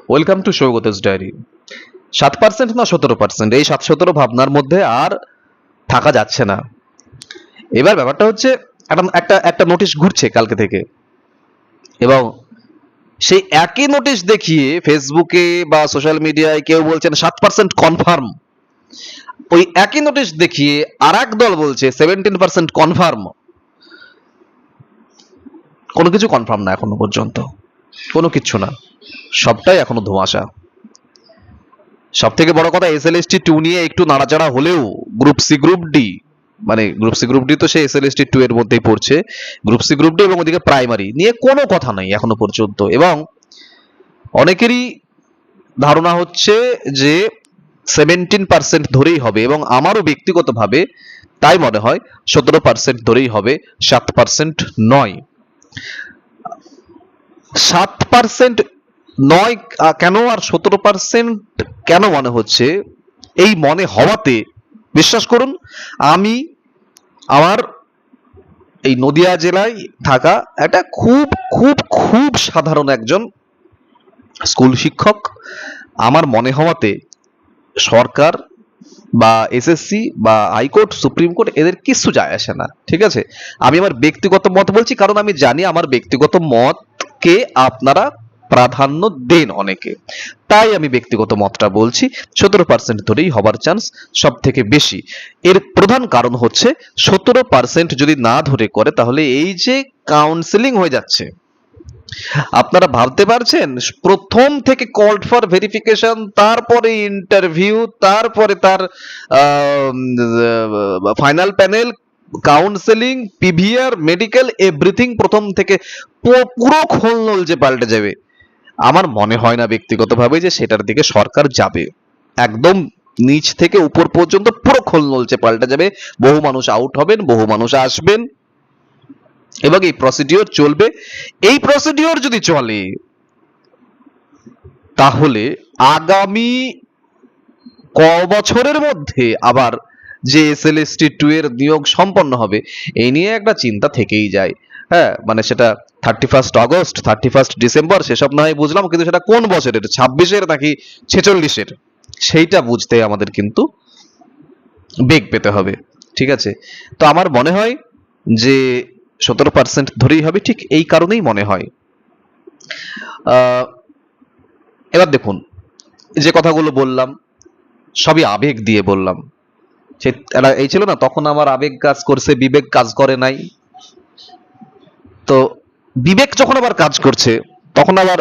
Welcome to সৌগতস diary. 7% না 17%, এই 7-17 ভাবনার মধ্যে আর থাকা যাচ্ছে না। এবার ব্যাপারটা হচ্ছে একটা একটা একটা নোটিশ ঘুরছে কালকে থেকে, এবং সেই একই নোটিশ দেখিয়ে ফেসবুকে বা সোশ্যাল মিডিয়ায় কেউ বলছেন 7% কনফার্ম, ওই একই নোটিশ দেখিয়ে আর এক দল বলছে 17% কনফার্ম। কোনো কিছু কনফার্ম না এখনো পর্যন্ত, কোনো কিচ্ছু না, সবটাই এখনো ধোঁয়াশা। সব থেকে বড় কথা, এসএলএসটি 2 নিয়ে একটু নাড়াচাড়া হলেও গ্রুপ সি গ্রুপ ডি, মানে গ্রুপ সি গ্রুপ ডি তো সে এসএলএসটি 2 এর মধ্যেই পড়ছে, গ্রুপ সি গ্রুপ ডি এবং ওদিকে প্রাইমারি নিয়ে কোনো কথা নাই এখনো পর্যন্ত। এবং অনেকেরই ধারণা হচ্ছে যে 17% ধরেই হবে, এবং আমারও ব্যক্তিগতভাবে তাই মনে হয় 17% ধরেই হবে, 7% নয়। 7% নয় কেন আর 17% কেন মনে হচ্ছে, এই মনে হওয়াতে বিশ্বাস করুন, আমি আমার এই নদিয়া জেলায় থাকা একটা খুব খুব খুব সাধারণ একজন স্কুল শিক্ষক, আমার মনে হওয়াতে সরকার বা এসএসসি বা হাইকোর্ট সুপ্রিম কোর্ট এদের কিছু যায় আসে না, ঠিক আছে। আমি আমার ব্যক্তিগত মত বলছি, কারণ আমি জানি আমার ব্যক্তিগত মতকে আপনারা প্রাধান্য দেন অনেকে, তাই আমি ব্যক্তিগত মতটা বলছি। 17% ধরেই হবার চান্স সব থেকে বেশি। এর প্রধান কারণ হচ্ছে 17% যদি না ধরে করে, তাহলে এই যে কাউন্সেলিং হয়ে যাচ্ছে, আপনারা ভাবতে পারছেন, প্রথম থেকে কল্ড ফর ভেরিফিকেশন, তারপরে ইন্টারভিউ, তারপরে তার final panel, counselling, PVR, medical, everything প্রথম থেকে পুরো খোলনল যে পাল্টে যাবে, আমার মনে হয় না ব্যক্তিগতভাবে যে সেটার দিকে সরকার যাবে। একদম নিচ থেকে উপর পর্যন্ত পুরো খোলনলচে পাল্টে যাবে, বহু মানুষ আউট হবেন, বহু মানুষ আসবেন, এবং এই প্রসিডিওর চলবে। এই প্রসিডিওর যদি চলে, তাহলে আগামী ক বছরের মধ্যে আবার যে এসএলএসটি 2 এর নিয়োগ সম্পন্ন হবে, এই নিয়ে একটা চিন্তা থেকেই যায়। হ্যাঁ, মানে সেটা 31 আগস্ট, 31 ডিসেম্বর সেসব না হয় বুঝলাম, কিন্তু সেটা কোন বছরের, 26-এর নাকি 46-এর, সেইটা বুঝতে আমাদের কিন্তু বেগ পেতে হবে, ঠিক আছে। তো আমার মনে হয় যে 17% ধরেই হবে, ঠিক এই কারণেই মনে হয়। এবার দেখুন, যে কথাগুলো বললাম সবই আবেগ দিয়ে বললাম। সে এই ছিল না, তখন আমার আবেগ কাজ করছে, বিবেক কাজ করে নাই। তো বিবেক যখন আবার কাজ করছে, তখন আবার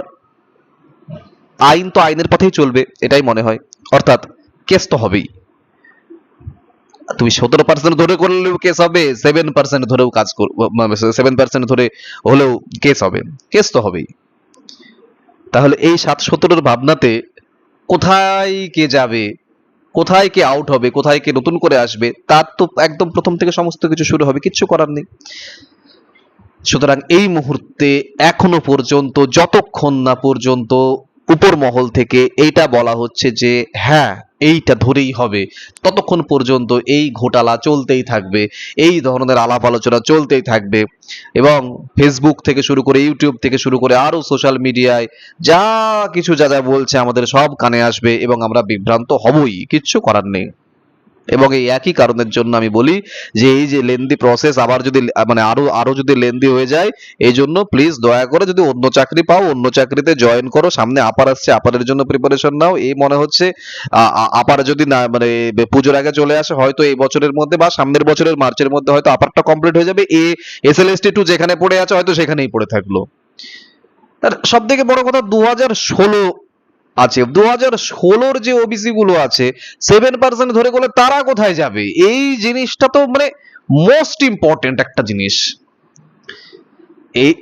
আইন তো আইনের পথেই চলবে, এটাই মনে হয়। অর্থাৎ কেস তো হবেই। তুমি 17% ধরে করলেও কেস হবে, 7% ধরেও কাজ 7% ধরে হলেও কেস হবে, কেস তো হবেই। তাহলে এই 7-17-এর ভাবনাতে কোথায় কে যাবে, কোথায় কে আউট হবে, কোথায় কে নতুন করে আসবে, তার তো একদম প্রথম থেকে সমস্ত কিছু শুরু হবে, কিচ্ছু করার নেই। সুতরাং এই মুহূর্তে এখনো পর্যন্ত, যতক্ষণ না পর্যন্ত উপর মহল থেকে এইটা বলা হচ্ছে যে হ্যাঁ এইটা ধরেই হবে, ততক্ষণ পর্যন্ত এই ঘোটালা চলতেই থাকবে, এই ধরনের আলাপ আলোচনা চলতেই থাকবে। এবং ফেসবুক থেকে শুরু করে, ইউটিউব থেকে শুরু করে আরো সোশ্যাল মিডিয়ায় যা কিছু যা যা বলছে, আমাদের সব কানে আসবে, এবং আমরা বিভ্রান্ত হবই, কিচ্ছু করার নেই। এবং এই একই কারণের জন্য আমি বলি যে এই যে লেন্দি প্রসেস আবার যদি মানে আরো আরো যদি লেন্দি হয়ে যায়, এই জন্য প্লিজ দয়া করে যদি অন্য চাকরি পাও, অন্য চাকরিতে জয়েন করো। সামনে আপার আসছে, আপারের জন্য প্রিপারেশন নাও। এই মনে হচ্ছে আপার যদি না মানে পুজোর আগে চলে আসে, হয়তো এই বছরের মধ্যে বা সামনের বছরের মার্চের মধ্যে হয়তো আপারটা কমপ্লিট হয়ে যাবে, এসএলএসটি 2 যেখানে পড়ে আছে হয়তো সেখানেই পড়ে থাকলো। আর সব থেকে বড় কথা, 2016 আছে, 2016-র যে ওবিসি গুলো আছে 7% ধরে করলে তারা কোথায় যাবে, এই জিনিসটা তো মানে মোস্ট ইম্পর্টেন্ট একটা জিনিস। এই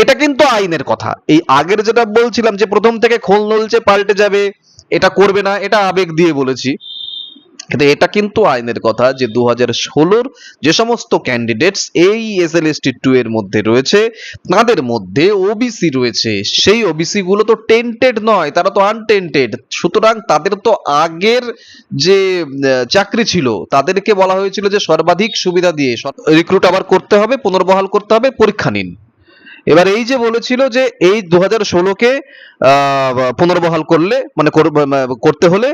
এটা কিন্তু আইনের কথা। এই আগের যেটা বলছিলাম যে প্রথম থেকে খোল নলচে পাল্টে যাবে, এটা করবে না, এটা আবেগ দিয়ে বলেছি, কিন্তু এটা কিন্তু আইনের কথা যে 2016-র যে সমস্ত ক্যান্ডিডেটস এই এসএলএসটি 2 এর মধ্যে রয়েছে, তাদের মধ্যে ওবিসি রয়েছে, সেই ওবিসি গুলো তো টেন্টেড নয়, তারা তো আনটেন্টেড। সুতরাং তাদের তো আগের যে চাকরি ছিল, তাদেরকে বলা হয়েছিল যে সর্বাধিক সুবিধা দিয়ে রিক্রুট আবার করতে হবে, পুনর্বহাল করতে হবে, পরীক্ষা নিন। এবার এই যে বলেছিল যে এই 2016-কে পুনর্বহাল করলে মানে করতে হলে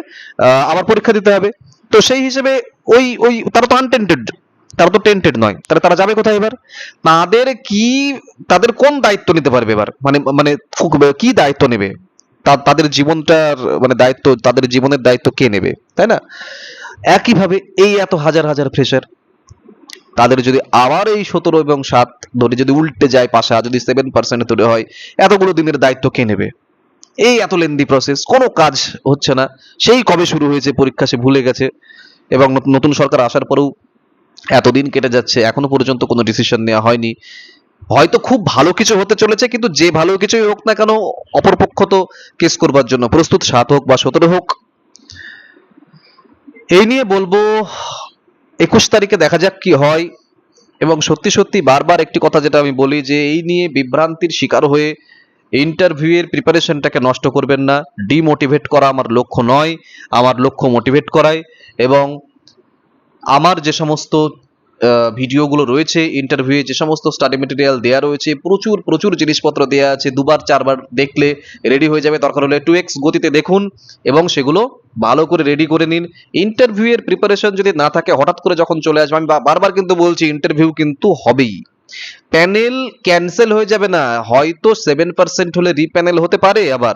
আবার পরীক্ষা দিতে হবে। তো সেই হিসেবে ওই ওই তারা তো আনটেন্টেড, তারা তো টেন্টেড নয়, তাহলে তারা যাবে কোথায় এবার? তাদের কি, তাদের কোন দায়িত্ব নিতে পারবে এবার? মানে মানে কি দায়িত্ব নেবে? তাদের জীবনটার মানে দায়িত্ব, তাদের জীবনের দায়িত্ব কে নেবে, তাই না? একইভাবে এই এত হাজার হাজার ফ্রেশার, তাদের যদি আবার এই 17 এবং 7 ধরে যদি উল্টে যায় পাশা, যদি 7% তৈরি হয়, এতগুলো দিনের দায়িত্ব কে নেবে? এই এত লেন্দি প্রসেস, কোনো কাজ হচ্ছে না। সেই কবে শুরু হয়েছে পরীক্ষা সে ভুলে গেছে, এবং নতুন সরকার আসার পরেও এতদিন কেটে যাচ্ছে, এখনো পর্যন্ত কোনো ডিসিশন নেওয়া হয়নি। হয়তো খুব ভালো কিছু হতে চলেছে, কিন্তু যে ভালো কিছুই হোক না কেন, অপরপক্ষ তো কেস করবার জন্য প্রস্তুত, 7 হোক বা 17 হোক। এই নিয়ে বলবো 21 তারিখে দেখা যাক কি হয়। এবং সত্যি সত্যি বারবার একটি কথা যেটা আমি বলি, যে এই নিয়ে বিভ্রান্তির শিকার হয়ে ইন্টারভিউয়ের প্রিপারেশনটাকে নষ্ট করবেন না। ডিমোটিভেট করা আমার লক্ষ্য নয়, আমার লক্ষ্য মোটিভেট করাই। এবং আমার যে সমস্ত ভিডিওগুলো রয়েছে, ইন্টারভিউ যে সমস্ত স্টাডি মেটেরিয়াল দেওয়া রয়েছে, প্রচুর প্রচুর জিনিসপত্র দেওয়া আছে, 2বার 4বার দেখলে রেডি হয়ে যাবে। দরকার হলে 2x গতিতে দেখুন এবং সেগুলো ভালো করে রেডি করে নিন। ইন্টারভিউয়ের প্রিপারেশন যদি না থাকে, হঠাৎ করে যখন চলে আসবে, আমি বারবার কিন্তু বলছি, ইন্টারভিউ কিন্তু হবেই, প্যানেল ক্যান্সেল হয়ে যাবে না, হয়তো 7% হলে রিপ্যানেল হতে পারে, আবার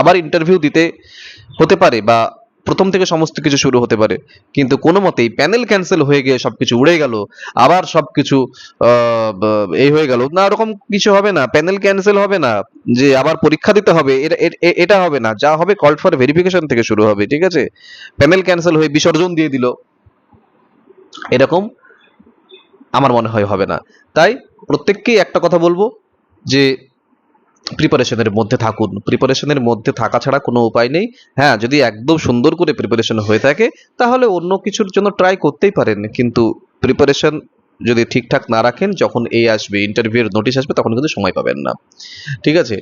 আবার ইন্টারভিউ দিতে হতে পারে, বা প্রথম থেকে সমস্ত কিছু শুরু হতে পারে। কিন্তু কোনো মতেই প্যানেল ক্যান্সেল হয়ে গিয়ে সবকিছু উড়ে গেল, আবার সবকিছু এই হয়ে গেল না, এরকম কিছু হবে না। প্যানেল ক্যান্সেল হবে না যে আবার পরীক্ষা দিতে হবে, এটা হবে না। যা হবে, কল ফর ভেরিফিকেশন থেকে শুরু হবে, ঠিক আছে? প্যানেল ক্যান্সেল হয়ে বিসর্জন দিয়ে দিল, এরকম আমার মনে হয় হবে না। তাই প্রত্যেককেই একটা কথা বলবো, যে প্রিপারেশনের মধ্যে থাকুন। প্রিপারেশনের মধ্যে থাকা ছাড়া কোনো উপায় নেই। হ্যাঁ, যদি একদম সুন্দর করে প্রিপারেশন হয়ে থাকে, তাহলে অন্য কিছুর জন্য ট্রাই করতেই পারেন, কিন্তু প্রিপারেশন যদি ঠিকঠাক না রাখেন, যখন এই আসবে, ইন্টারভিউয়ের নোটিশ আসবে, তখন কিন্তু সময় পাবেন না, ঠিক আছে?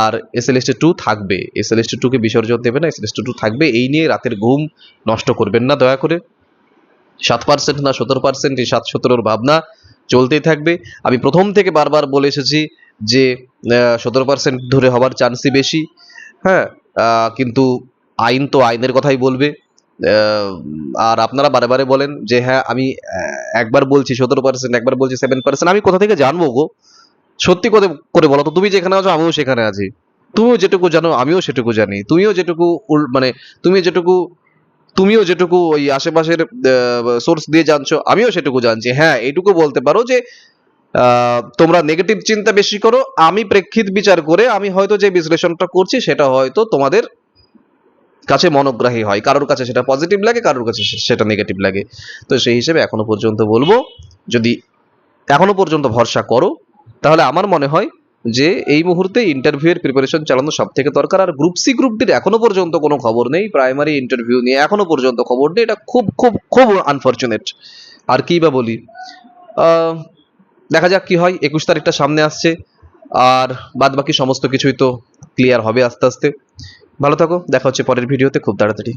আর SLST2 থাকবে, SLST2 কে বিসর্জন দেবে না, SLST2 থাকবে। এই নিয়ে রাতের ঘুম নষ্ট করবেন না দয়া করে। 7% না 17%, এই 7-17-র ভাবনা চলতেই থাকবে। আমি প্রথম থেকে বারবার বলে এসেছি যে 17% ধরে হবার চান্সই বেশি। হ্যাঁ, কিন্তু আইন তো আইনের কথাই বলবে। আহ, আর আপনারা বারে বারে বলেন যে হ্যাঁ, আমি একবার বলছি 17%, একবার বলছি 7%, আমি কোথা থেকে জানবো গো? সত্যি করে বলো তো, তুমি যেখানে আছো আমিও সেখানে আছি, তুমিও যেটুকু জানো আমিও সেটুকু জানি, তুমিও যেটুকু মানে তুমি যেটুকু তুমিও যেটুকু ওই আশেপাশের সোর্স দিয়ে জানছো, আমিও সেটুকু জানছি। হ্যাঁ, এইটুকু বলতে পারো যে তোমরা নেগেটিভ চিন্তা বেশি করো, আমি প্রেক্ষিত বিচার করে আমি হয়তো যে বিশ্লেষণটা করছি সেটা হয়তো তোমাদের কাছে মনোগ্রাহী হয়, কারোর কাছে সেটা পজিটিভ লাগে, কারোর কাছে সেটা নেগেটিভ লাগে। তো সেই হিসেবে এখনো পর্যন্ত বলবো, যদি এখনো পর্যন্ত ভরসা করো, তাহলে আমার মনে হয় যে এই মুহূর্তে ইন্টারভিউয়ের প্রিপারেশন চালানো সব থেকে দরকার। আর গ্রুপ সি গ্রুপ ডির এখনো পর্যন্ত কোনো খবর নেই, প্রাইমারি ইন্টারভিউ নিয়ে এখনো পর্যন্ত খবর নেই, এটা খুব খুব খুব আনফরচুনেট। আর কি বা বলি, আহ, দেখা যাক কি হয়। 21 তারিখটা সামনে আসছে, আর বাদ বাকি সমস্ত কিছুই তো ক্লিয়ার হবে আস্তে আস্তে। ভালো থাকো, দেখা হচ্ছে পরের ভিডিওতে খুব তাড়াতাড়ি।